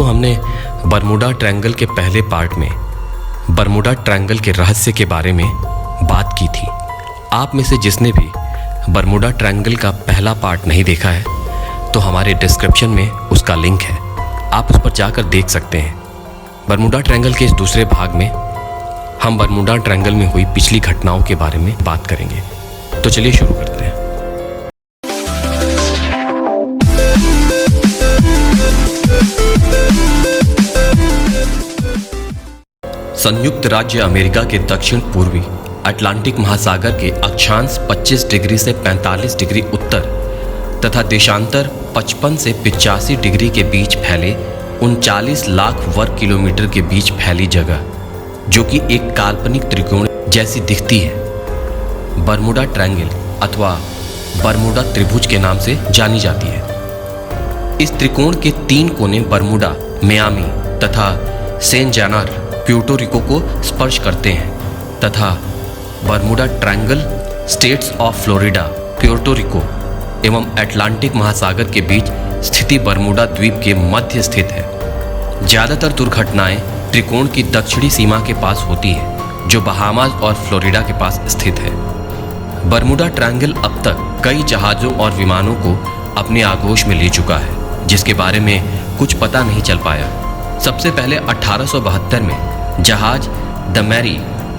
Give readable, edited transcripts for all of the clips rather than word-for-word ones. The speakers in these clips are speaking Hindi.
दोस्तों, हमने बरमूडा ट्रायंगल के पहले पार्ट में बरमूडा ट्रायंगल के रहस्य के बारे में बात की थी। आप में से जिसने भी बरमूडा ट्रायंगल का पहला पार्ट नहीं देखा है तो हमारे डिस्क्रिप्शन में उसका लिंक है, आप उस पर जाकर देख सकते हैं। बरमूडा ट्रायंगल के इस दूसरे भाग में हम बरमूडा ट्रायंगल में हुई पिछली घटनाओं के बारे में बात करेंगे। तो चलिए शुरू करते हैं। संयुक्त राज्य अमेरिका के दक्षिण पूर्वी अटलांटिक महासागर के अक्षांश 25 डिग्री से 45 डिग्री उत्तर तथा देशांतर 55 से 85 डिग्री के बीच फैले 39 लाख वर्ग किलोमीटर के बीच फैली जगह, जो कि एक काल्पनिक त्रिकोण जैसी दिखती है, बरमूडा ट्रायंगल अथवा बरमूडा त्रिभुज के नाम से जानी जाती है। इस त्रिकोण के 3 कोने बरमूडा, मियामी तथा सेन जानार, प्यूर्टो रिको को स्पर्श करते हैं तथा Bermuda triangle states of Florida, Puerto Rico एवं अटलांटिक महासागर के बीच स्थिति बरमूडा द्वीप के मध्य स्थित है। ज़्यादातर दुर्घटनाएं त्रिकोण की दक्षिणी सीमा के पास होती है, जो बहामास और फ्लोरिडा के पास स्थित है। बरमूडा ट्रायंगल अब तक कई जहाज़ों और विमानों को अपने आगोश में ले चुका है, जिसके बारे में कुछ पता नहीं चल पाया। सबसे पहले 1872 में जहाज द मैरी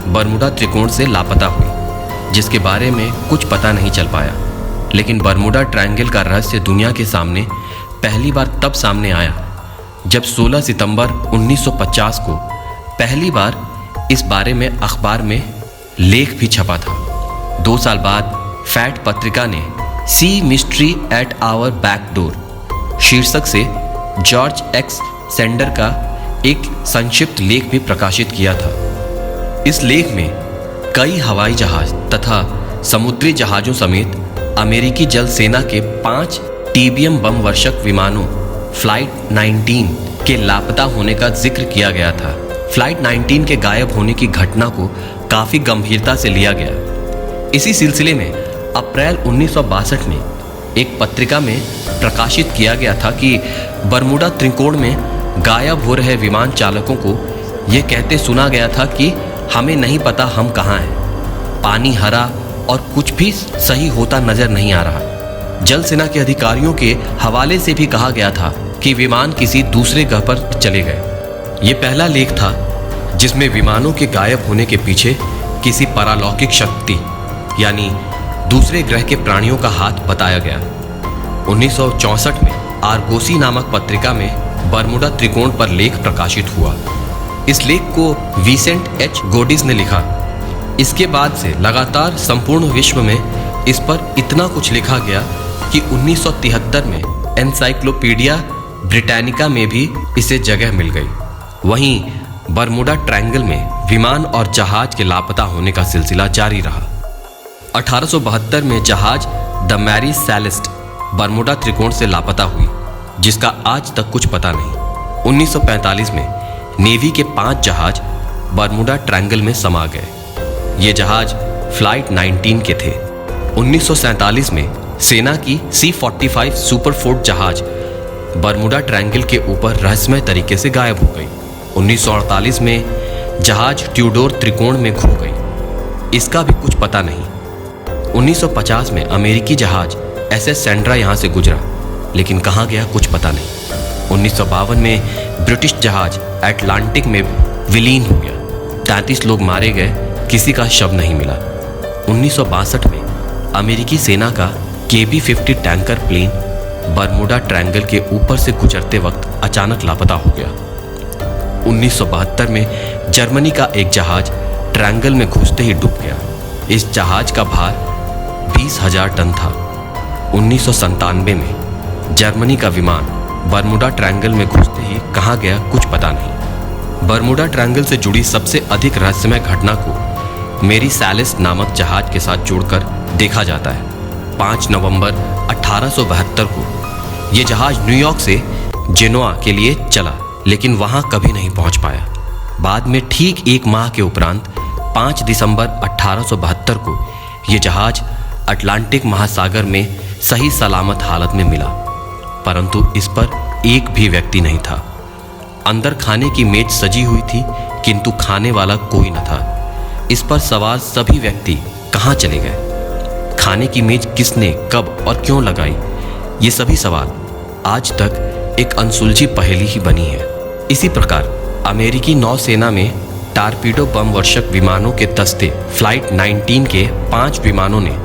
बरमूडा त्रिकोण से लापता हुई, जिसके बारे में कुछ पता नहीं चल पाया। लेकिन बरमूडा ट्रायंगल का रहस्य दुनिया के सामने पहली बार तब सामने आया जब 16 सितंबर 1950 को पहली बार इस बारे में अखबार में लेख भी छपा था। 2 साल बाद फैट पत्रिका ने सी mystery at our back door शीर्षक से जॉर्ज एक्स सेंडर का एक संक्षिप्त लेख भी प्रकाशित किया था। इस लेख में कई हवाई जहाज तथा समुद्री जहाज़ों समेत अमेरिकी जल सेना के 5 टीबीएम बम वर्षक विमानों फ्लाइट 19 के लापता होने का जिक्र किया गया था। फ्लाइट 19 के गायब होने की घटना को काफ़ी गंभीरता से लिया गया। इसी सिलसिले में अप्रैल 1962 में एक पत्रिका में प्रकाशित किया गया था कि बरमूडा त्रिकोण में गायब हो रहे विमान चालकों को यह कहते सुना गया था कि हमें नहीं पता हम कहाँ हैं, पानी हरा और कुछ भी सही होता नजर नहीं आ रहा। जल सेना के अधिकारियों के हवाले से भी कहा गया था कि विमान किसी दूसरे ग्रह पर चले गए। ये पहला लेख था जिसमें विमानों के गायब होने के पीछे किसी पारलौकिक शक्ति यानी दूसरे ग्रह के प्राणियों का हाथ बताया गया। 1964 में आर्गोसी नामक पत्रिका में बरमूडा त्रिकोण पर लेख प्रकाशित हुआ। इस लेख को विसेंट एच गोडिस ने लिखा। इसके बाद से लगातार संपूर्ण विश्व में इस पर इतना कुछ लिखा गया कि 1973 में एनसाइक्लोपीडिया ब्रिटानिका में भी इसे जगह मिल गई। वहीं बरमूडा ट्रायंगल में विमान और जहाज के लापता होने का सिलसिला जारी रहा। 1872 में जहाज द मैरी सेलेस्ट बरमूडा त्रिकोण से लापता हुई, जिसका आज तक कुछ पता नहीं। 1945 में नेवी के 5 जहाज बरमूडा ट्रायंगल में समा गए। ये जहाज फ्लाइट 19 के थे। 1947 में सेना की C-45 सुपरफोर्ट जहाज बरमूडा ट्रायंगल के ऊपर रहस्यमय तरीके से गायब हो गई। 1948 में जहाज ट्यूडोर त्रिकोण में खो गई, इसका भी कुछ पता नहीं। 1950 में अमेरिकी जहाज SS सेंड्रा यहाँ से गुजरा, लेकिन कहाँ गया कुछ पता नहीं। 1952 में ब्रिटिश जहाज अटलांटिक में विलीन हो गया। 33 लोग मारे गए, किसी का शव नहीं मिला। 1962 में अमेरिकी सेना का KB-50 tanker plane Bermuda triangle के ऊपर से गुजरते वक्त अचानक लापता हो गया। 1972 में जर्मनी का एक जहाज ट्रायंगल में घुसते ही डूब गया। इस जहाज का भार 20,000 टन था। 1997 में जर्मनी का विमान बरमूडा ट्रायंगल में घुसते ही कहाँ गया कुछ पता नहीं। बरमूडा ट्रायंगल से जुड़ी सबसे अधिक रहस्यमय घटना को मेरी सेलेस्ट नामक जहाज के साथ जोड़कर देखा जाता है। 5 नवंबर 1872 को यह जहाज न्यूयॉर्क से जेनोआ के लिए चला, लेकिन वहां कभी नहीं पहुंच पाया। बाद में ठीक 1 माह के उपरांत 5 दिसंबर 1872 को यह जहाज अटलांटिक महासागर में सही सलामत हालत में मिला, परंतु इस पर एक भी व्यक्ति नहीं था। अंदर खाने की मेज सजी हुई थी, किंतु खाने वाला कोई न था। इस पर सवार सभी व्यक्ति कहाँ चले गए? खाने की मेज किसने, कब और क्यों लगाई? ये सभी सवाल आज तक एक अनसुलझी पहेली ही बनी है। इसी प्रकार अमेरिकी नौसेना में टारपीडो बम वर्षक विमानों के दस्ते फ्लाइट 19 के 5 विमानों ने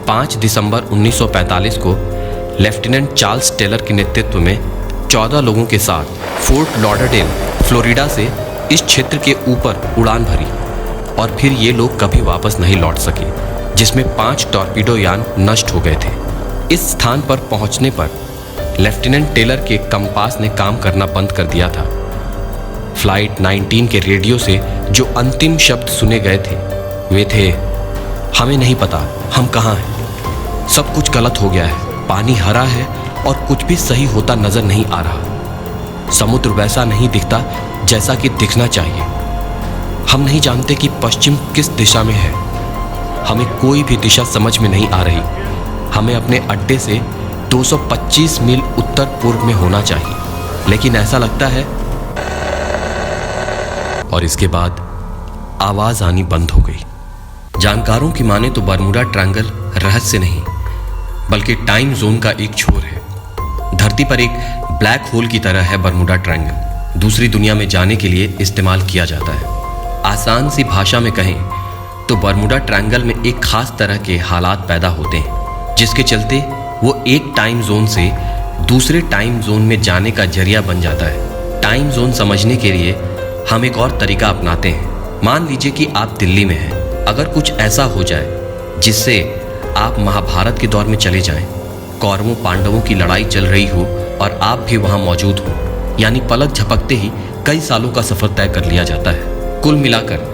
5 दिसंबर 1945 को लेफ्टिनेंट चार्ल्स टेलर के नेतृत्व में 14 लोगों के साथ फोर्ट लॉडरडेल, फ्लोरिडा से इस क्षेत्र के ऊपर उड़ान भरी और फिर ये लोग कभी वापस नहीं लौट सके, जिसमें 5 टॉर्पीडो यान नष्ट हो गए थे। इस स्थान पर पहुंचने पर लेफ्टिनेंट टेलर के कंपास ने काम करना बंद कर दिया था। फ्लाइट 19 के रेडियो से जो अंतिम शब्द सुने गए थे वे थे, हमें नहीं पता हम कहाँ हैं, सब कुछ गलत हो गया है, पानी हरा है और कुछ भी सही होता नजर नहीं आ रहा, समुद्र वैसा नहीं दिखता जैसा कि दिखना चाहिए, हम नहीं जानते कि पश्चिम किस दिशा में है, हमें कोई भी दिशा समझ में नहीं आ रही, हमें अपने अड्डे से 225 मील उत्तर पूर्व में होना चाहिए, लेकिन ऐसा लगता है। और इसके बाद आवाज आनी बंद हो गई। जानकारों की माने तो बरमूडा ट्रायंगल रहस्य नहीं बल्कि टाइम जोन का एक छोर है। धरती पर एक ब्लैक होल की तरह है बरमूडा ट्रायंगल, दूसरी दुनिया में जाने के लिए इस्तेमाल किया जाता है। आसान सी भाषा में कहें तो बरमूडा ट्रायंगल में एक खास तरह के हालात पैदा होते हैं, जिसके चलते वो एक टाइम जोन से दूसरे टाइम जोन में जाने का जरिया बन जाता है। टाइम जोन समझने के लिए हम एक और तरीका अपनाते हैं। मान लीजिए कि आप दिल्ली में हैं, अगर कुछ ऐसा हो जाए जिससे आप महाभारत के दौर में चले जाएं, कौरवों पांडवों की लड़ाई चल रही हो और आप भी वहां मौजूद हो, यानी पलक झपकते ही कई सालों का सफर तय कर लिया जाता है। कुल मिलाकर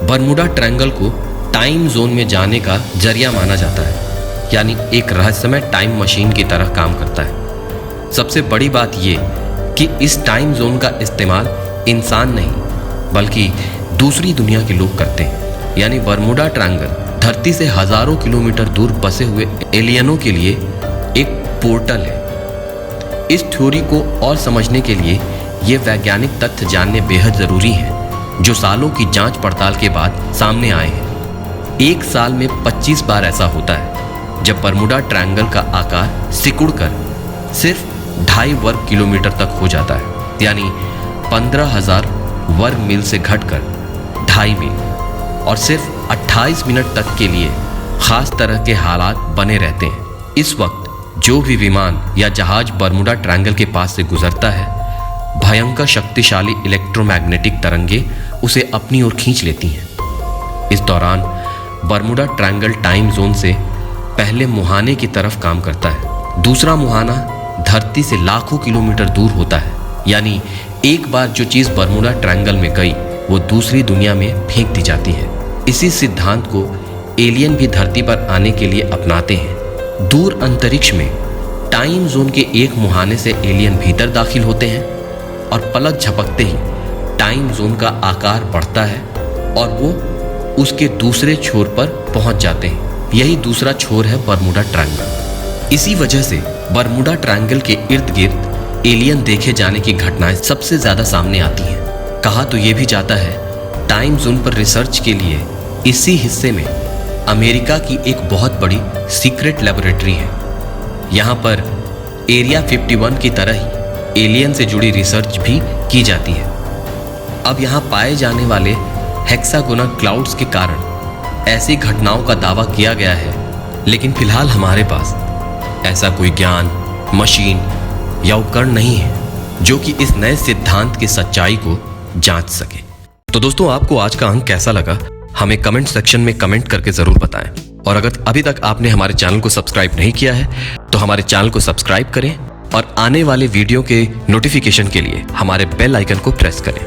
बरमूडा ट्रायंगल को टाइम जोन में जाने का जरिया माना जाता है, यानी एक रहस्यमय टाइम मशीन की तरह काम करता है। सबसे बड़ी बात यह कि इस टाइम जोन का इस्तेमाल इंसान नहीं बल्कि दूसरी दुनिया के लोग करते हैं, यानी बरमूडा ट्रायंगल धरती से हजारों किलोमीटर दूर बसे हुए एलियनों के लिए एक पोर्टल है। इस थ्योरी को और समझने के लिए ये वैज्ञानिक तथ्य जानने बेहद जरूरी हैं, जो सालों की जांच पड़ताल के बाद सामने आए हैं। एक साल में 25 बार ऐसा होता है जब बरमूडा ट्रायंगल का आकार सिकुड़कर सिर्फ 2.5 वर्ग किलोमीटर तक हो जाता है, यानी 15,000 वर्ग मील से घटकर 2.5 मील, और सिर्फ 28 मिनट तक के लिए खास तरह के हालात बने रहते हैं। इस वक्त जो भी विमान या जहाज बरमूडा ट्रायंगल के पास से गुजरता है, भयंकर शक्तिशाली इलेक्ट्रोमैग्नेटिक तरंगे उसे अपनी ओर खींच लेती हैं। इस दौरान बरमूडा ट्रायंगल टाइम जोन से पहले मुहाने की तरफ काम करता है। दूसरा मुहाना धरती से लाखों किलोमीटर दूर होता है, यानी एक बार जो चीज बरमूडा ट्रायंगल में गई वो दूसरी दुनिया में फेंक दी जाती है। इसी सिद्धांत को एलियन भी धरती पर आने के लिए अपनाते हैं। दूर अंतरिक्ष में टाइम जोन के एक मुहाने से एलियन भीतर दाखिल होते हैं और पलक झपकते ही टाइम जोन का आकार बढ़ता है और वो उसके दूसरे छोर पर पहुंच जाते हैं। यही दूसरा छोर है बरमूडा ट्रायंगल। इसी वजह से बरमूडा ट्रायंगल के इर्द गिर्द एलियन देखे जाने की घटनाएं सबसे ज्यादा सामने आती हैं। कहा तो ये भी जाता है टाइम जोन पर रिसर्च के लिए इसी हिस्से में अमेरिका की एक बहुत बड़ी सीक्रेट लेबोरेटरी है। यहाँ पर एरिया 51 की तरह ही एलियन से जुड़ी रिसर्च भी की जाती है। अब यहाँ पाए जाने वाले हेक्सागोनल क्लाउड्स के कारण ऐसी घटनाओं का दावा किया गया है, लेकिन फिलहाल हमारे पास ऐसा कोई ज्ञान, मशीन या उपकरण नहीं है जो कि इस नए सिद्धांत की सच्चाई को जांच सके। तो दोस्तों, आपको आज का अंक कैसा लगा हमें कमेंट सेक्शन में कमेंट करके जरूर बताएं। और अगर अभी तक आपने हमारे चैनल को सब्सक्राइब नहीं किया है तो हमारे चैनल को सब्सक्राइब करें और आने वाले वीडियो के नोटिफिकेशन के लिए हमारे बेल आइकन को प्रेस करें।